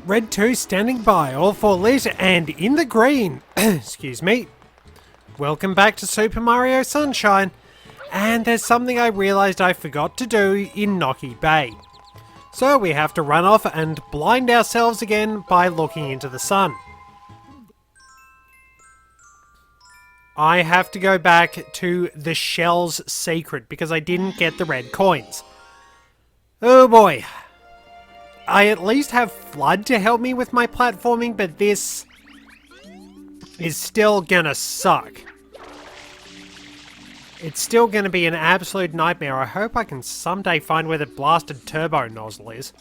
Red 2 standing by, all 4 lit and in the green. Excuse me. Welcome back to Super Mario Sunshine. And there's something I realised I forgot to do in Nocky Bay. So we have to run off and blind ourselves again by looking into the sun. I have to go back to the shell's secret because I didn't get the red coins. Oh boy. I at least have Flood to help me with my platforming, but this is still gonna suck. It's still gonna be an absolute nightmare. I hope I can someday find where the blasted turbo nozzle is.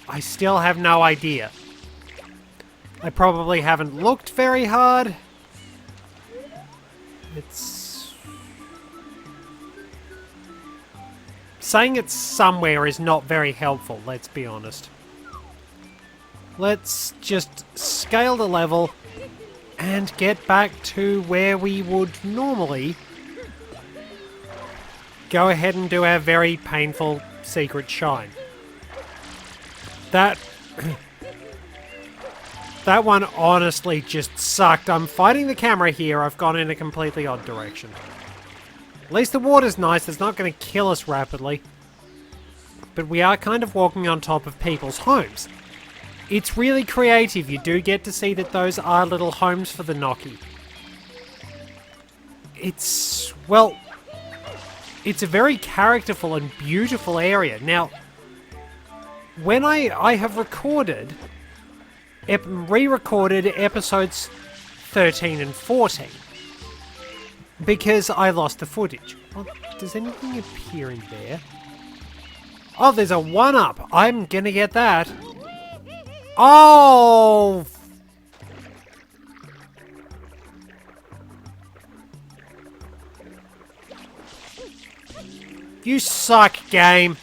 I still have no idea. I probably haven't looked very hard. It's... saying it's somewhere is not very helpful, let's be honest. Let's just scale the level and get back to where we would normally go ahead and do our very painful secret shine. That one honestly just sucked. I'm fighting the camera here. I've gone in a completely odd direction. At least the water's nice. It's not going to kill us rapidly. But we are kind of walking on top of people's homes. It's really creative. You do get to see that those are little homes for the Nocky. It's, well, it's a very characterful and beautiful area. Now, when I have recorded, re-recorded episodes 13 and 14, because I lost the footage. Well, does anything appear in there? Oh, there's a 1-up. I'm gonna get that. Oh! You suck, game.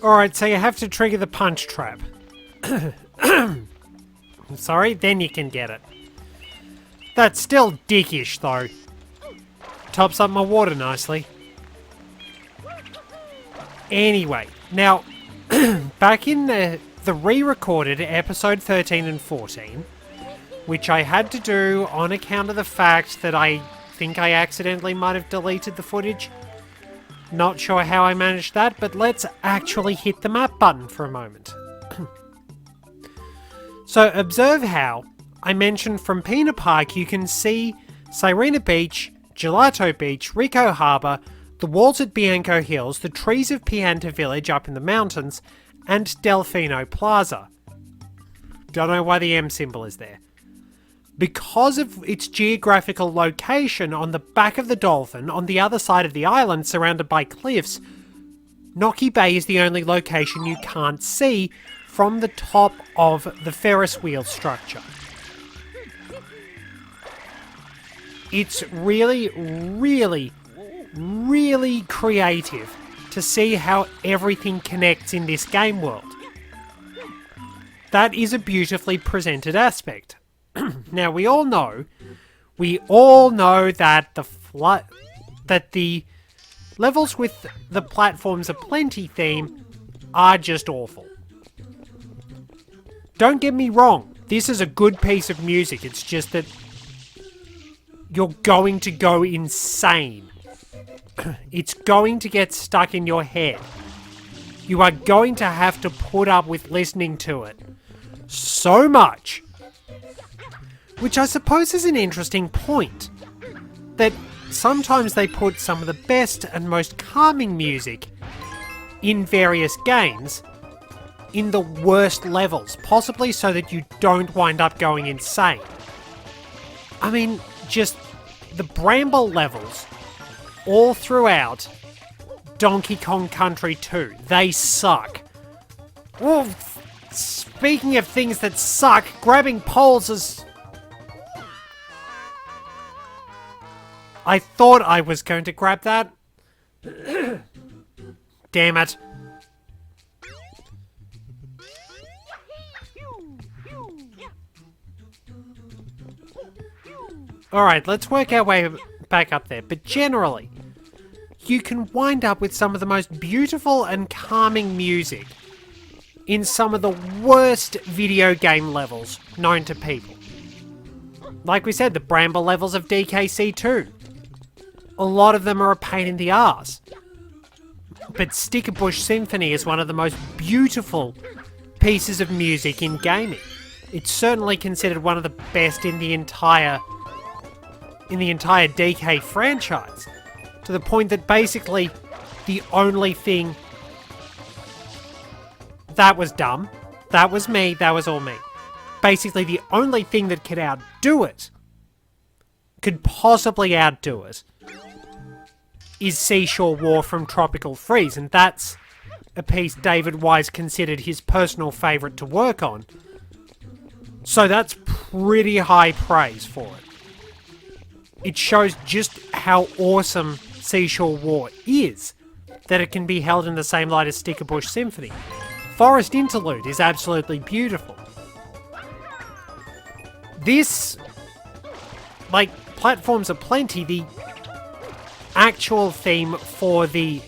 Alright, so you have to trigger the punch trap. Sorry, then you can get it. That's still dickish, though. Tops up my water nicely. Anyway, now, back in the re-recorded episode 13 and 14, which I had to do on account of the fact that I think I accidentally might have deleted the footage. Not sure how I managed that, but let's actually hit the map button for a moment. So observe how I mentioned from Pina Park you can see Sirena Beach, Gelato Beach, Rico Harbour, the walls at Bianco Hills, the trees of Pianta Village up in the mountains, and Delfino Plaza. Don't know why the M symbol is there. Because of its geographical location on the back of the dolphin, on the other side of the island surrounded by cliffs, Nocky Bay is the only location you can't see from the top of the Ferris wheel structure. It's really, really, really creative to see how everything connects in this game world. That is a beautifully presented aspect. Now, we all know that the levels with the Platforms Aplenty theme are just awful. Don't get me wrong, this is a good piece of music, it's just that you're going to go insane. It's going to get stuck in your head. You are going to have to put up with listening to it so much. Which I suppose is an interesting point. That sometimes they put some of the best and most calming music in various games in the worst levels, possibly so that you don't wind up going insane. I mean, just the Bramble levels all throughout Donkey Kong Country 2. They suck. Well, speaking of things that suck, grabbing poles is... I thought I was going to grab that. Damn it. Alright, let's work our way back up there. But generally, you can wind up with some of the most beautiful and calming music in some of the worst video game levels known to people. Like we said, the Bramble levels of DKC2. A lot of them are a pain in the arse. But Stickerbush Symphony is one of the most beautiful pieces of music in gaming. It's certainly considered one of the best in the entire DK franchise. To the point that basically the only thing... That was dumb. That was me. That was all me. Basically the only thing that could outdo it, could possibly outdo it, is Seashore War from Tropical Freeze, and that's a piece David Wise considered his personal favourite to work on. So that's pretty high praise for it. It shows just how awesome Seashore War is, that it can be held in the same light as Stickerbush Symphony. Forest Interlude is absolutely beautiful. This, like, Platforms Aplenty, the actual theme for the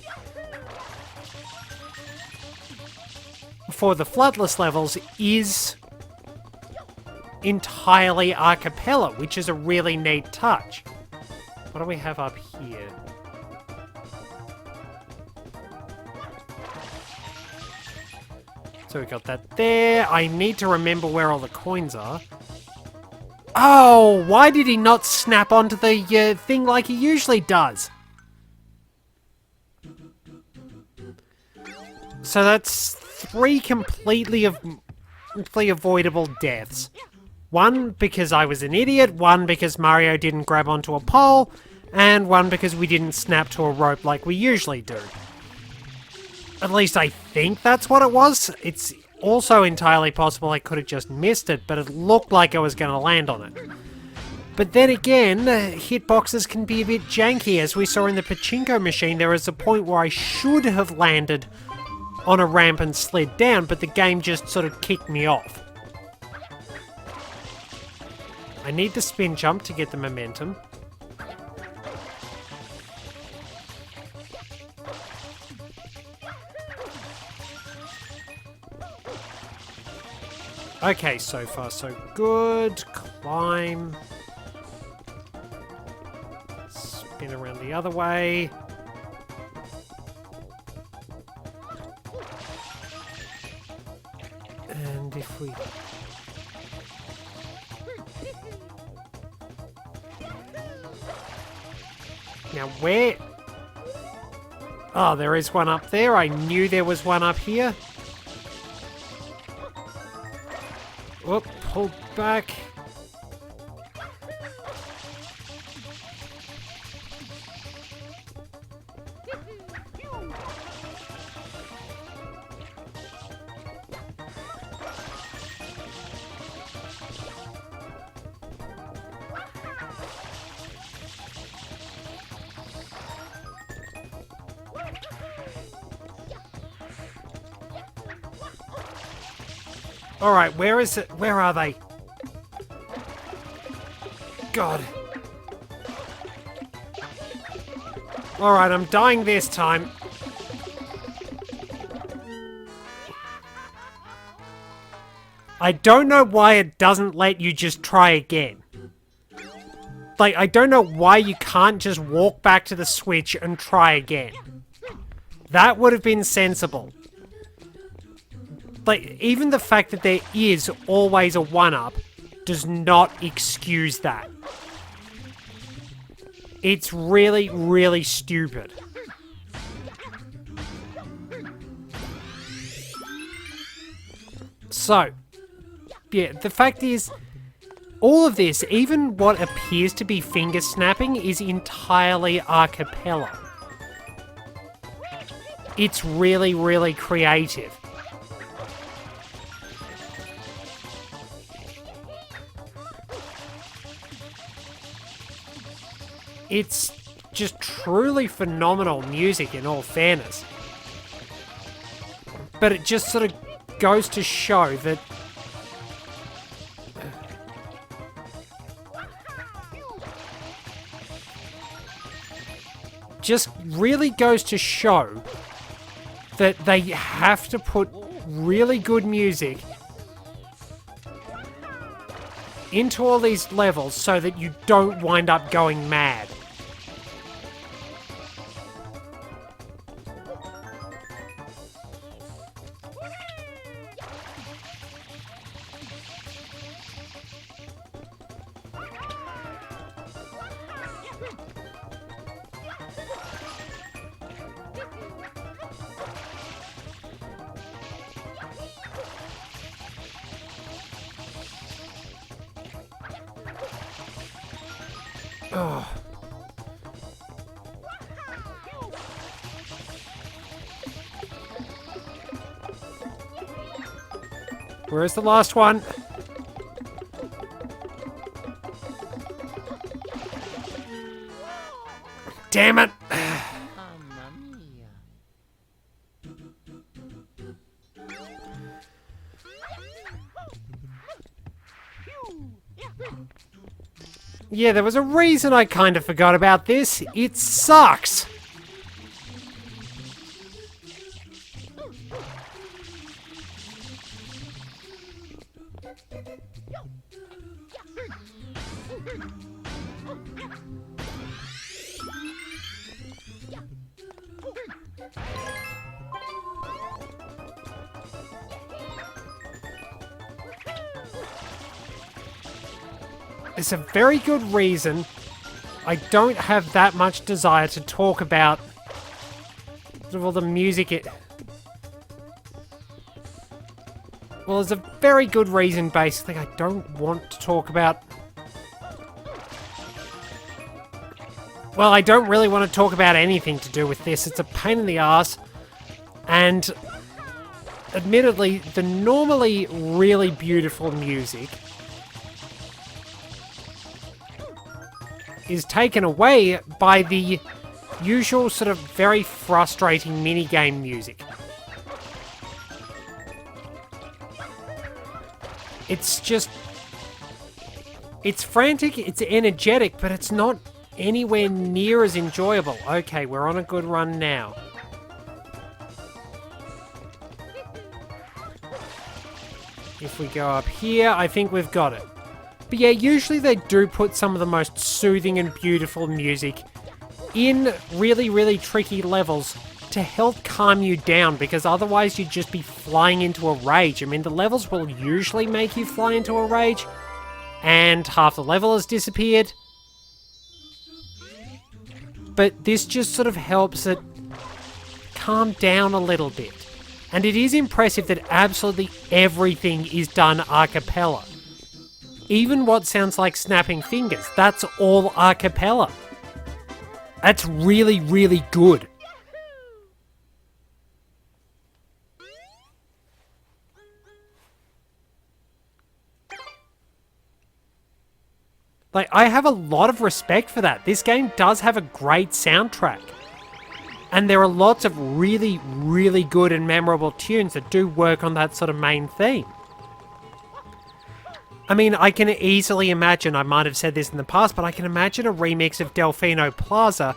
Floodless levels is entirely a cappella, which is a really neat touch. What do we have up here? So we got that there. I need to remember where all the coins are. Oh, why did he not snap onto the thing like he usually does? So that's 3 completely avoidable deaths. 1 because I was an idiot, 1 because Mario didn't grab onto a pole, and 1 because we didn't snap to a rope like we usually do. At least I think that's what it was. It's also entirely possible I could have just missed it, but it looked like I was going to land on it. But then again, hitboxes can be a bit janky. As we saw in the pachinko machine, there is a point where I should have landed on a ramp and slid down, but the game just sort of kicked me off. I need the spin jump to get the momentum. Okay, so far so good. Climb. Spin around the other way. And if we... Now where... Oh, there is one up there. I knew there was one up here. Whoop, pull back. Alright, where is it? Where are they? God. Alright, I'm dying this time. I don't know why it doesn't let you just try again. Like, I don't know why you can't just walk back to the switch and try again. That would have been sensible. Like, even the fact that there is always a 1-up does not excuse that. It's really, really stupid. So, yeah, the fact is, all of this, even what appears to be finger snapping, is entirely a cappella. It's really, really creative. It's just truly phenomenal music, in all fairness. But it just sort of goes to show that just really goes to show that they have to put really good music into all these levels so that you don't wind up going mad. Oh. Where's the last one? Damn it! Yeah, there was a reason I kind of forgot about this. It sucks! It's a very good reason I don't have that much desire to talk about all the music. Well, there's a very good reason, basically, I don't want to talk about... Well, I don't really want to talk about anything to do with this. It's a pain in the ass. And, admittedly, the normally really beautiful music is taken away by the usual sort of very frustrating minigame music. It's just... It's frantic, it's energetic, but it's not anywhere near as enjoyable. Okay, we're on a good run now. If we go up here, I think we've got it. But yeah, usually they do put some of the most soothing and beautiful music in really, really tricky levels to help calm you down, because otherwise you'd just be flying into a rage. I mean, the levels will usually make you fly into a rage, and half the level has disappeared. But this just sort of helps it calm down a little bit. And it is impressive that absolutely everything is done a cappella. Even what sounds like snapping fingers, that's all a cappella. That's really, really good. Like, I have a lot of respect for that. This game does have a great soundtrack. And there are lots of really, really good and memorable tunes that do work on that sort of main theme. I mean, I can easily imagine, I might have said this in the past, but I can imagine a remix of Delfino Plaza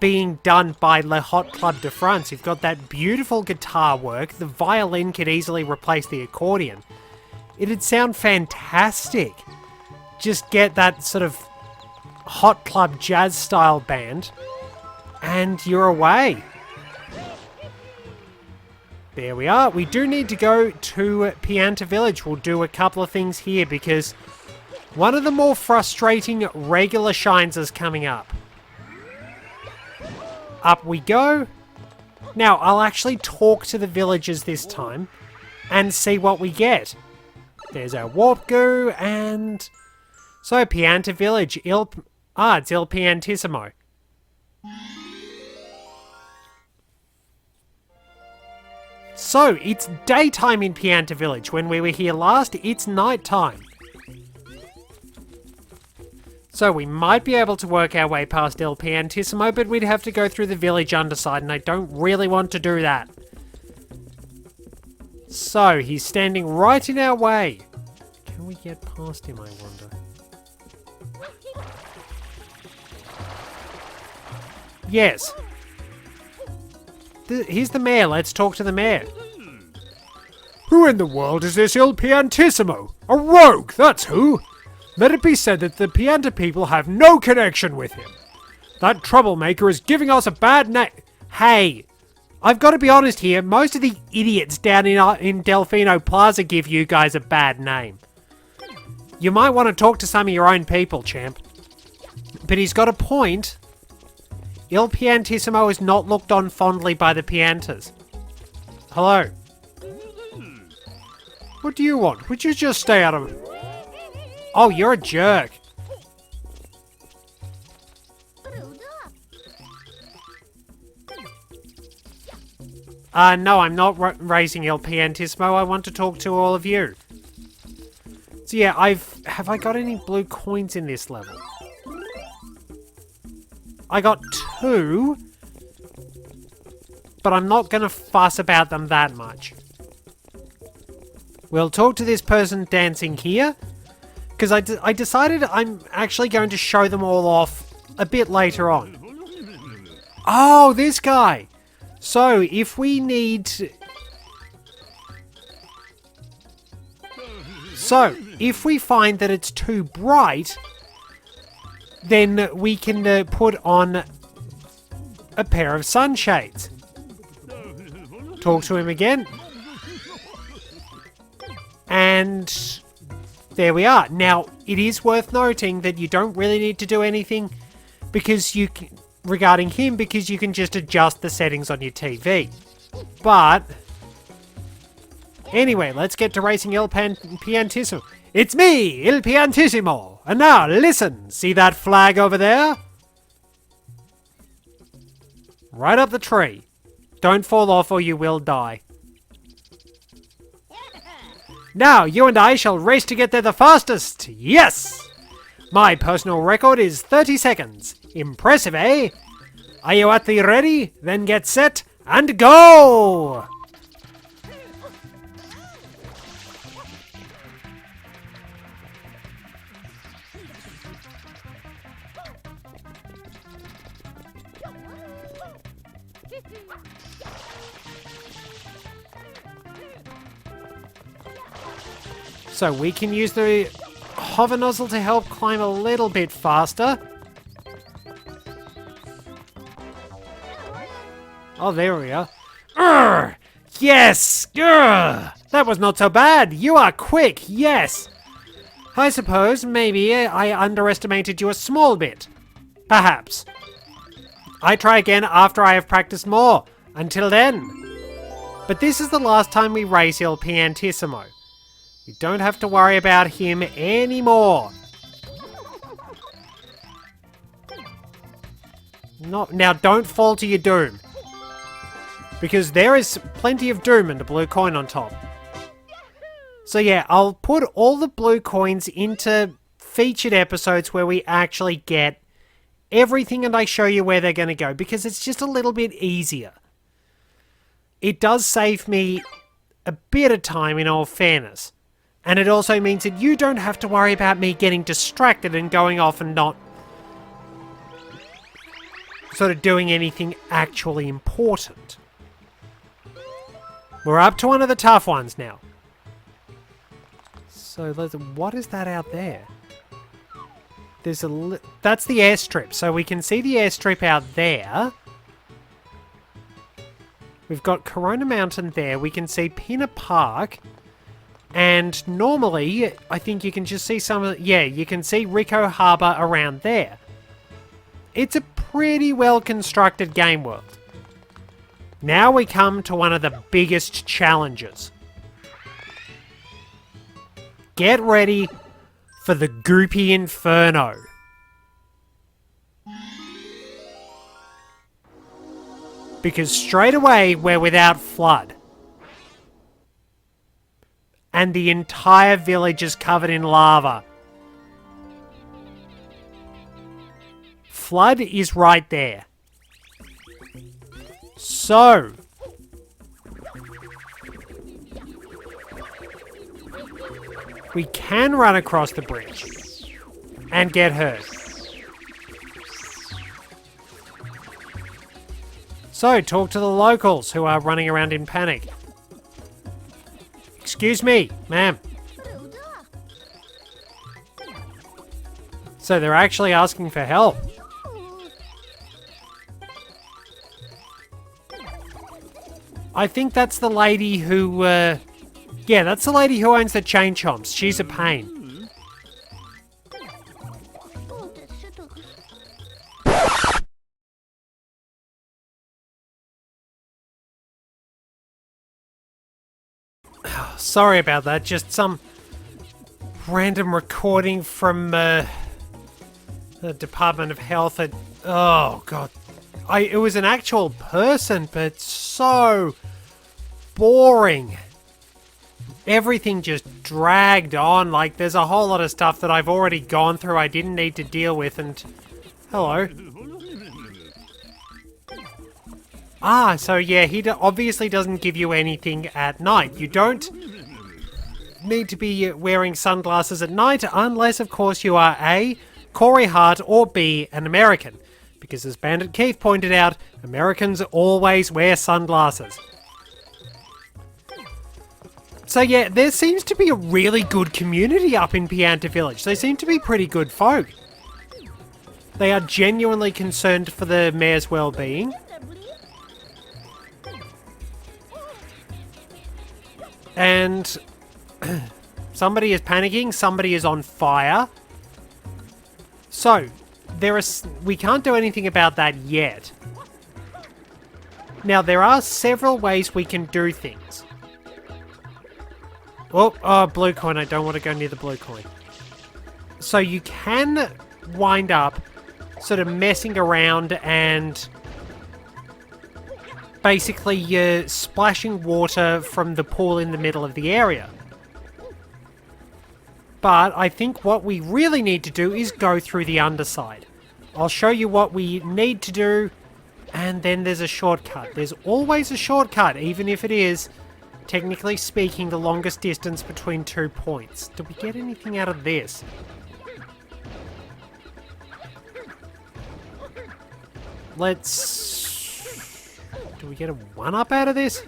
being done by Le Hot Club de France. You've got that beautiful guitar work, the violin could easily replace the accordion. It'd sound fantastic. Just get that sort of hot club jazz style band, and you're away. There we are. We do need to go to Pianta Village. We'll do a couple of things here because one of the more frustrating regular shines is coming up. Up we go. Now, I'll actually talk to the villagers this time and see what we get. There's our warp goo, and... So, Pianta Village. It's Il Piantissimo. So, it's daytime in Pianta Village. When we were here last, it's nighttime. So, we might be able to work our way past Il Piantissimo, but we'd have to go through the village underside, and I don't really want to do that. So, he's standing right in our way. Can we get past him, I wonder? Yes. Here's the mayor. Let's talk to the mayor. Who in the world is this Il Piantissimo? A rogue, that's who. Let it be said that the Pianta people have no connection with him. That troublemaker is giving us a bad name. Hey, I've got to be honest here. Most of the idiots down in Delfino Plaza give you guys a bad name. You might want to talk to some of your own people, champ. But he's got a point. Il Piantissimo is not looked on fondly by the Piantas. Hello. What do you want? Would you just stay out of... Oh, you're a jerk. No, I'm not raising Il Piantissimo. I want to talk to all of you. So yeah, have I got any blue coins in this level? I got 2, but I'm not going to fuss about them that much. We'll talk to this person dancing here, because I decided I'm actually going to show them all off a bit later on. Oh, this guy! So, if we need... So, if we find that it's too bright, then we can put on a pair of sunshades. Talk to him again. And there we are. Now, it is worth noting that you don't really need to do anything regarding him, because you can just adjust the settings on your TV. But anyway, let's get to racing Il Piantissimo. It's me, Il Piantissimo. And now, listen. See that flag over there? Right up the tree. Don't fall off or you will die. Now, you and I shall race to get there the fastest. Yes! My personal record is 30 seconds. Impressive, eh? Are you at the ready? Then get set and go! So we can use the hover nozzle to help climb a little bit faster. Oh, there we are. Urgh! Yes! Urgh! That was not so bad. You are quick, yes. I suppose maybe I underestimated you a small bit. Perhaps. I try again after I have practiced more. Until then. But this is the last time we race Il Piantissimo. You don't have to worry about him anymore. No, now don't fall to your doom. Because there is plenty of doom and a blue coin on top. So yeah, I'll put all the blue coins into featured episodes where we actually get everything and I show you where they're going to go. Because it's just a little bit easier. It does save me a bit of time, in all fairness. And it also means that you don't have to worry about me getting distracted and going off and not sort of doing anything actually important. We're up to one of the tough ones now. So what is that out there? There's that's the airstrip. So we can see the airstrip out there. We've got Corona Mountain there. We can see Pinner Park. And normally, I think you can just see some of... Yeah, you can see Rico Harbour around there. It's a pretty well-constructed game world. Now we come to one of the biggest challenges. Get ready for the goopy Inferno. Because straight away, we're without flood. And the entire village is covered in lava. Flood is right there. So, we can run across the bridge and get hurt. So, talk to the locals who are running around in panic. Excuse me, ma'am. So they're actually asking for help. I think that's the lady who, yeah, that's the lady who owns the Chain Chomps. She's a pain. Sorry about that, just some random recording from, the Department of Health at... Oh, God. It was an actual person, but so boring. Everything just dragged on. Like, there's a whole lot of stuff that I've already gone through I didn't need to deal with, and... Hello. Ah, so yeah, he obviously doesn't give you anything at night. You don't need to be wearing sunglasses at night, unless, of course, you are A, Corey Hart, or B, an American. Because as Bandit Keith pointed out, Americans always wear sunglasses. So yeah, there seems to be a really good community up in Pianta Village. They seem to be pretty good folk. They are genuinely concerned for the mayor's well-being. And somebody is panicking, somebody is on fire. So, we can't do anything about that yet. Now, there are several ways we can do things. Oh, blue coin. I don't want to go near the blue coin. So you can wind up sort of messing around and basically splashing water from the pool in the middle of the area. But I think what we really need to do is go through the underside. I'll show you what we need to do, and then there's a shortcut. There's always a shortcut, even if it is, technically speaking, the longest distance between 2 points. Did we get anything out of this? Let's... Do we get a 1-up out of this?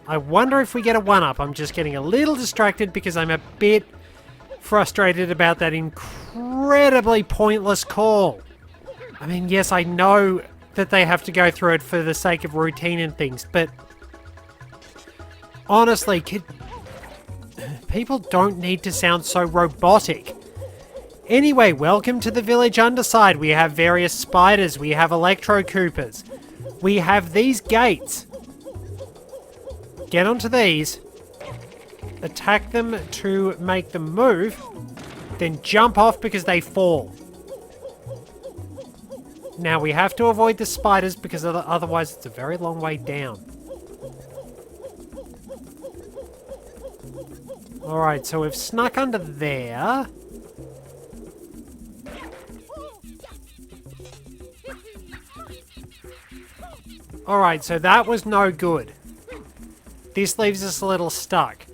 I wonder if we get a 1-up. I'm just getting a little distracted because I'm a bit frustrated about that incredibly pointless call. I mean, yes, I know that they have to go through it for the sake of routine and things, but honestly, people don't need to sound so robotic. Anyway, welcome to the village underside. We have various spiders. We have electro coopers. We have these gates. Get onto these. Attack them to make them move. Then jump off because they fall. Now we have to avoid the spiders because otherwise it's a very long way down. Alright, so we've snuck under there. Alright, so that was no good. This leaves us a little stuck.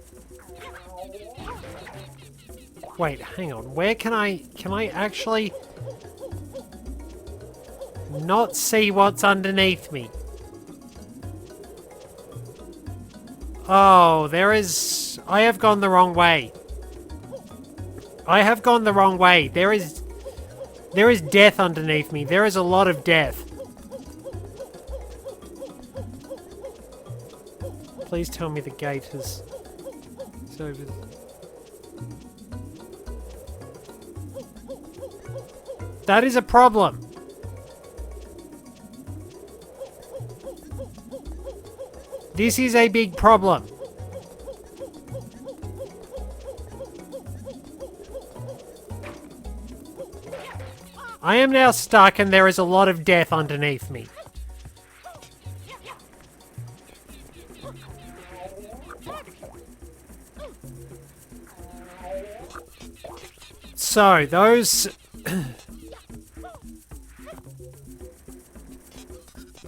Wait, hang on. Where can I actually not see what's underneath me? Oh, I have gone the wrong way. I have gone the wrong way. There is death underneath me. There is a lot of death. Please tell me the gate is over. That is a problem. This is a big problem. I am now stuck and there is a lot of death underneath me. So, those... I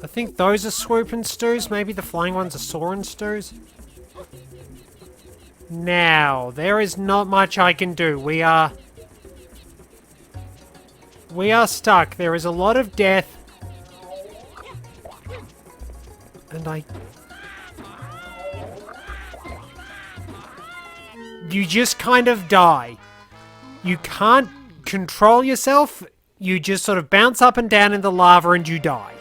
think those are swooping stews. Maybe the flying ones are soaring stews. Now, there is not much I can do. We are... We are stuck. There is a lot of death. And you just kind of die. You can't control yourself. You just sort of bounce up and down in the lava and you die.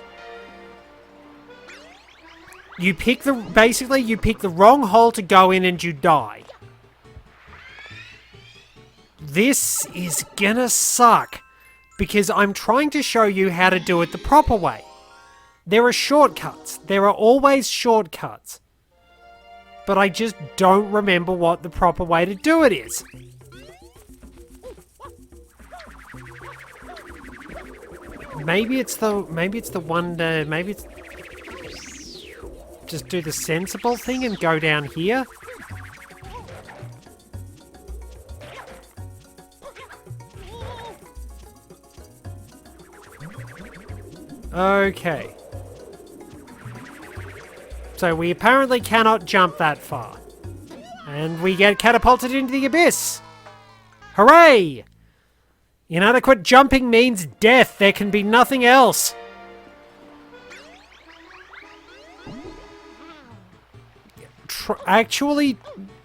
Basically, you pick the wrong hole to go in and you die. This is gonna suck, because I'm trying to show you how to do it the proper way. There are shortcuts. There are always shortcuts. But I just don't remember what the proper way to do it is. Maybe it's just do the sensible thing and go down here. Okay. So we apparently cannot jump that far. And we get catapulted into the abyss. Hooray! Inadequate jumping means death. There can be nothing else. Actually,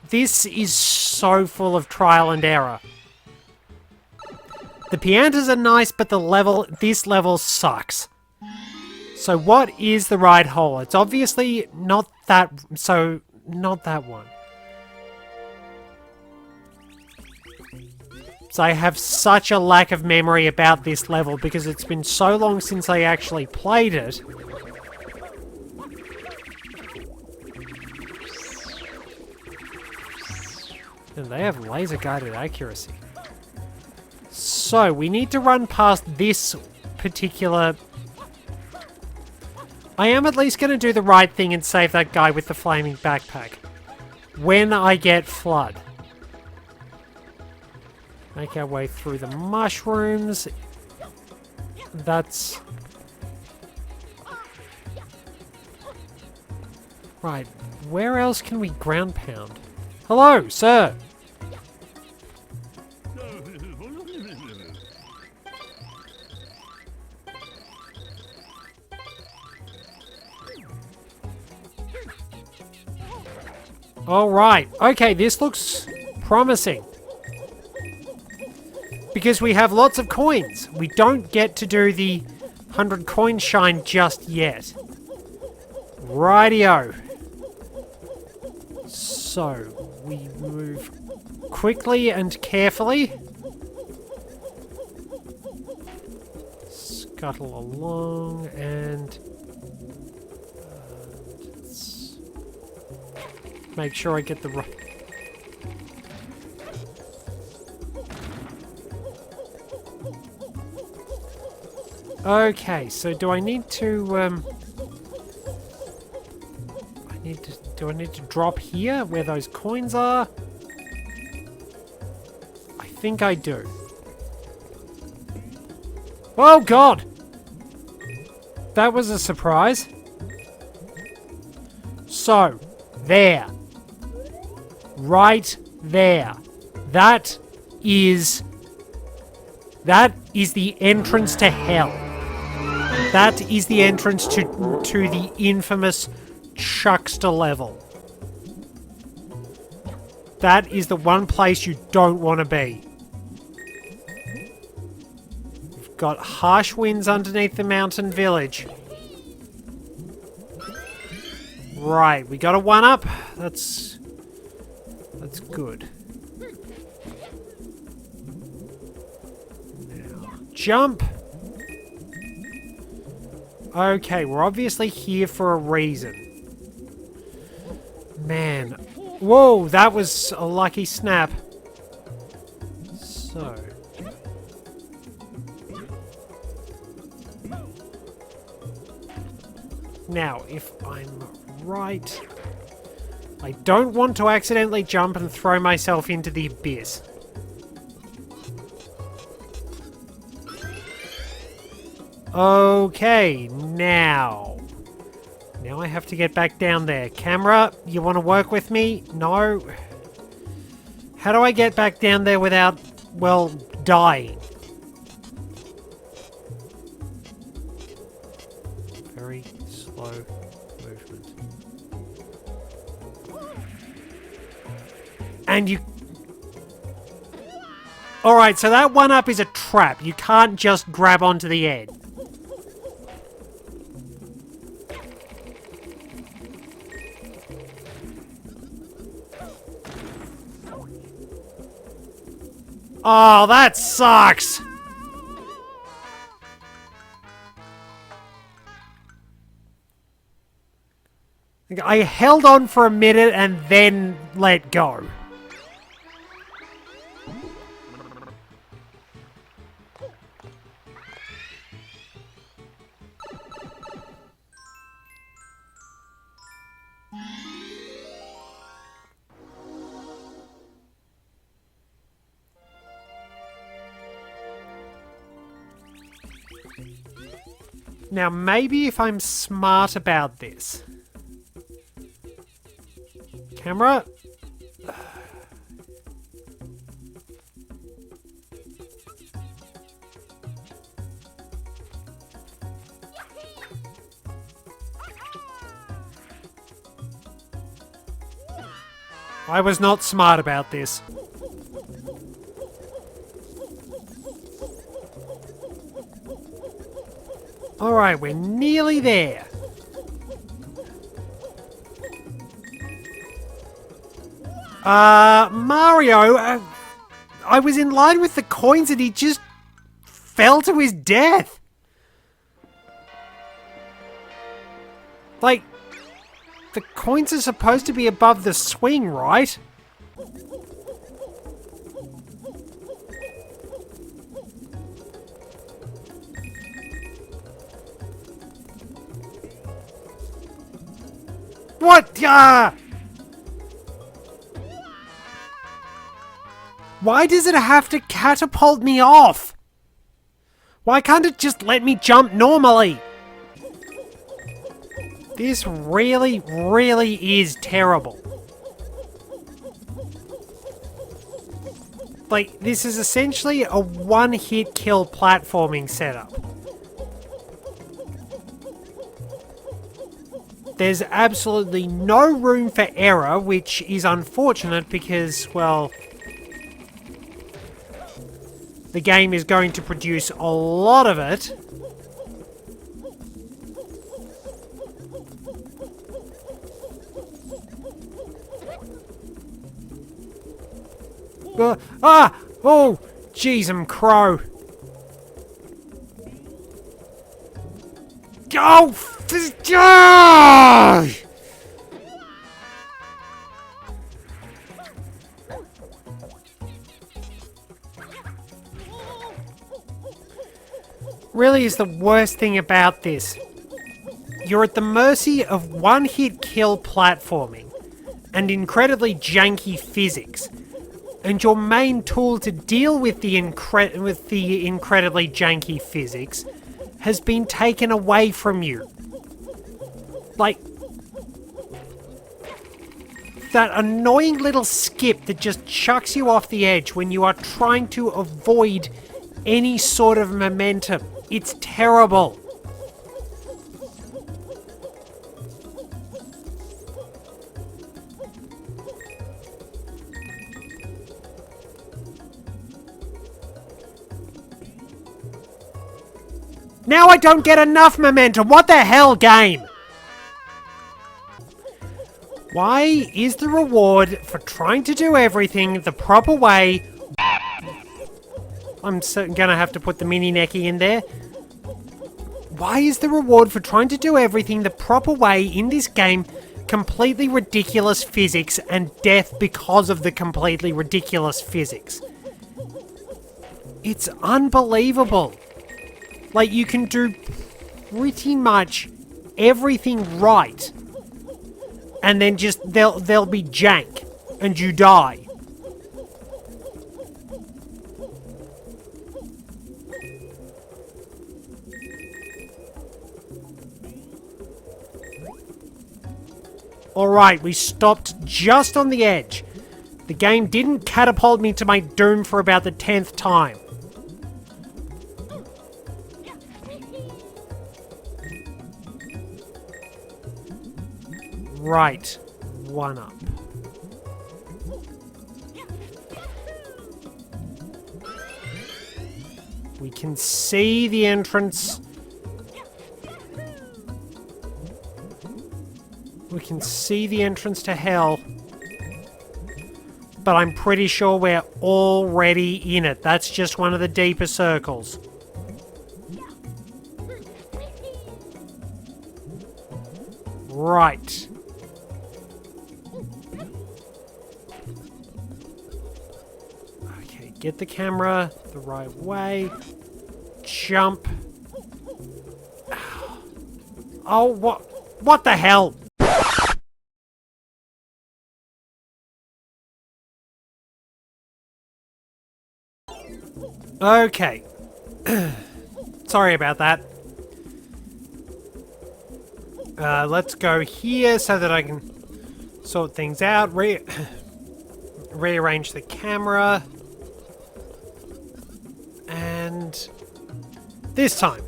this is so full of trial and error. The Piantas are nice, but this level sucks. So what is the right hole? It's obviously not that, so not that one. So I have such a lack of memory about this level because it's been so long since I actually played it. And they have laser-guided accuracy. So, we need to run past this particular... I am at least going to do the right thing and save that guy with the flaming backpack. When I get Flood. Make our way through the mushrooms. That's... Right, where else can we ground pound? Hello, sir! Alright, okay, this looks promising. Because we have lots of coins. We don't get to do the 100 coin shine just yet. Rightio. So, we move quickly and carefully. Scuttle along and... make sure I get the right... Okay, so do I need to, do I need to drop here where those coins are? I think I do. Oh god! That was a surprise. So, there. Right there. That is the entrance to hell. That is the entrance to the infamous Chuckster level. That is the one place you don't want to be. We've got harsh winds underneath the mountain village. Right, we got a 1-up. That's good. Now, jump. Okay, we're obviously here for a reason. Man. Whoa, that was a lucky snap. So. Now, if I'm right... I don't want to accidentally jump and throw myself into the abyss. Okay, now I have to get back down there. Camera, you want to work with me? No. How do I get back down there without, well, dying? slow movement. And you... Alright, so that one up is a trap. You can't just grab onto the edge. Oh, that sucks! I held on for a minute and then let go. Now, maybe if I'm smart about this. Camera? I was not smart about this. Alright, we're nearly there. Mario, I was in line with the coins and he just fell to his death. Like, the coins are supposed to be above the swing, right? What? Why does it have to catapult me off? Why can't it just let me jump normally? This really, really is terrible. Like, this is essentially a one-hit kill platforming setup. There's absolutely no room for error, which is unfortunate because, well, the game is going to produce a lot of it. Oh, jeez, I'm crow. Oh, really is the worst thing about this. You're at the mercy of one-hit kill platforming and incredibly janky physics. And your main tool to deal with the incredibly janky physics has been taken away from you. Like, that annoying little skip that just chucks you off the edge when you are trying to avoid any sort of momentum. It's terrible. Now I don't get enough momentum. What the hell, game? Why is the reward for trying to do everything the proper way... I'm gonna have to put the mini necky in there. Why is the reward for trying to do everything the proper way in this game completely ridiculous physics and death because of the completely ridiculous physics? It's unbelievable. Like, you can do pretty much everything right, and then just they'll be jank, and you die. Alright, we stopped just on the edge. The game didn't catapult me to my doom for about the 10th time. Right. One up. We can see the entrance. We can see the entrance to hell. But I'm pretty sure we're already in it. That's just one of the deeper circles. Right. Okay, get the camera the right way. Jump. Oh, what the hell? Okay. Sorry about that. Let's go here so that I can sort things out. Rearrange the camera. And this time.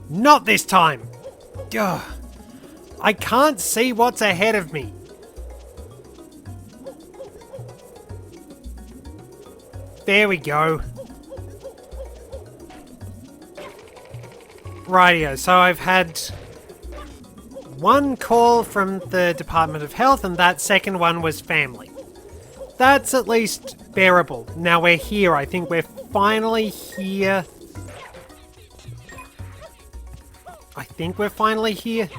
Not this time. Ugh. I can't see what's ahead of me. There we go. Rightio, so I've had one call from the Department of Health, and that second one was family. That's at least bearable. Now we're here. I think we're finally here. I think we're finally here.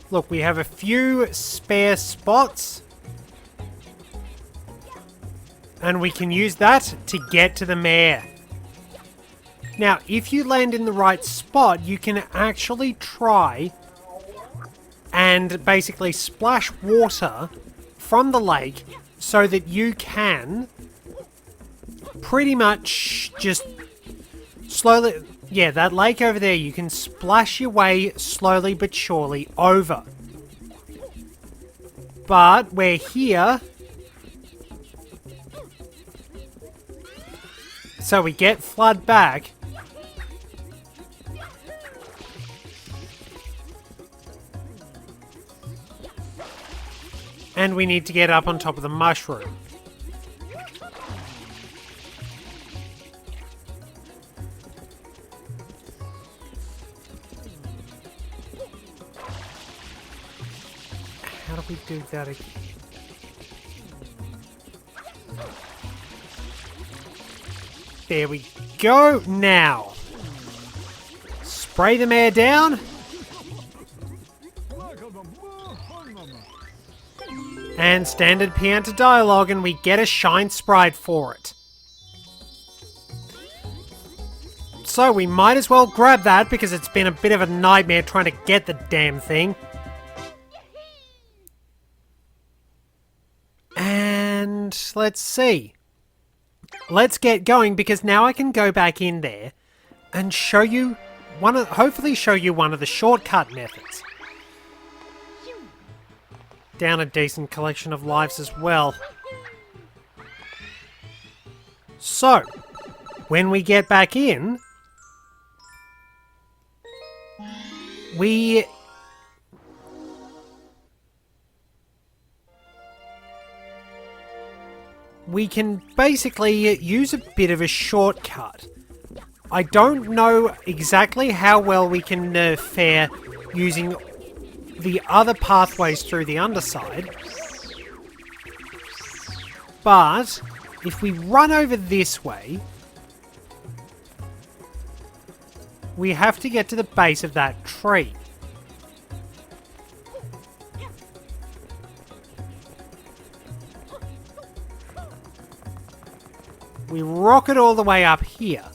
Look, we have a few spare spots. And we can use that to get to the mayor. Now, if you land in the right spot, you can actually try and basically splash water from the lake so that you can pretty much just slowly... Yeah, that lake over there, you can splash your way slowly but surely over. But we're here. So we get flood back. And we need to get up on top of the mushroom. How do we do that again? There we go. Now, spray the mayor down. And standard Pianta dialogue, and we get a shine sprite for it. So we might as well grab that because it's been a bit of a nightmare trying to get the damn thing. And let's see. Let's get going because now I can go back in there and show you hopefully show you one of the shortcut methods. Down a decent collection of lives as well. So, when we get back in, we can basically use a bit of a shortcut. I don't know exactly how well we can fare using the other pathways through the underside. But if we run over this way, we have to get to the base of that tree. We rocket all the way up here.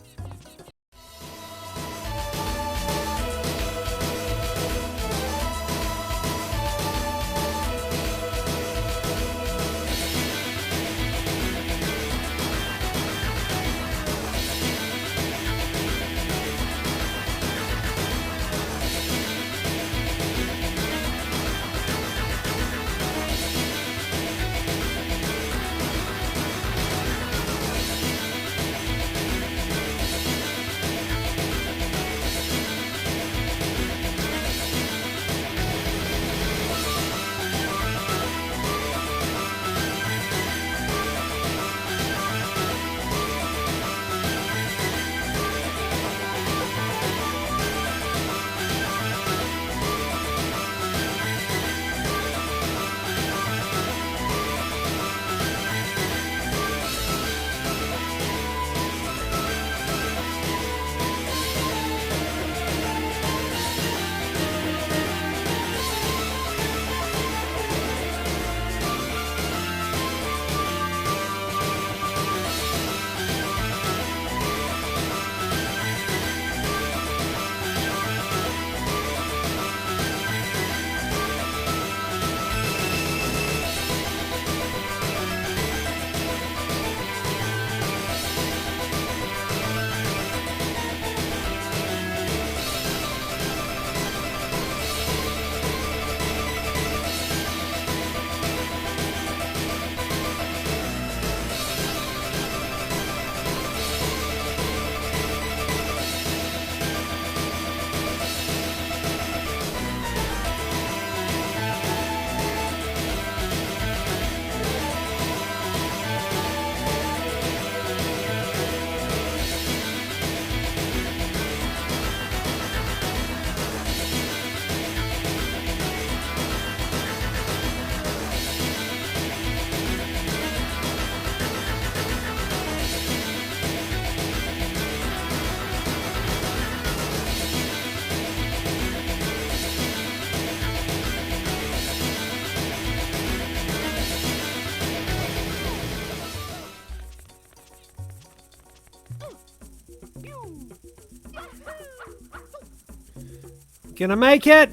Gonna make it.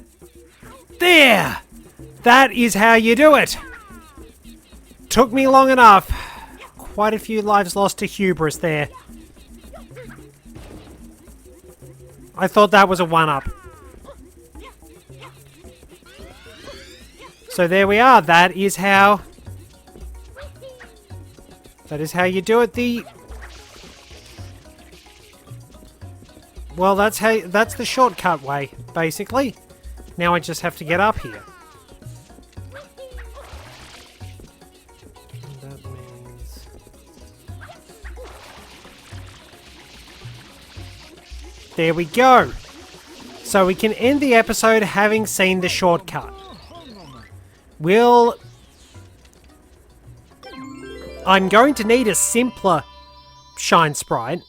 There! That is how you do it. Took me long enough. Quite a few lives lost to hubris there. I thought that was a 1-up. So there we are. That is how you do it. Well, that's the shortcut way, basically. Now I just have to get up here. That means... There we go. So we can end the episode having seen the shortcut. I'm going to need a simpler Shine Sprite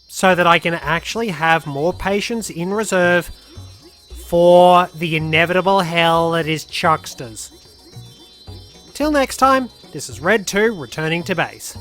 so that I can actually have more patience in reserve for the inevitable hell that is Chucksters. Till next time, this is Red 2 returning to base.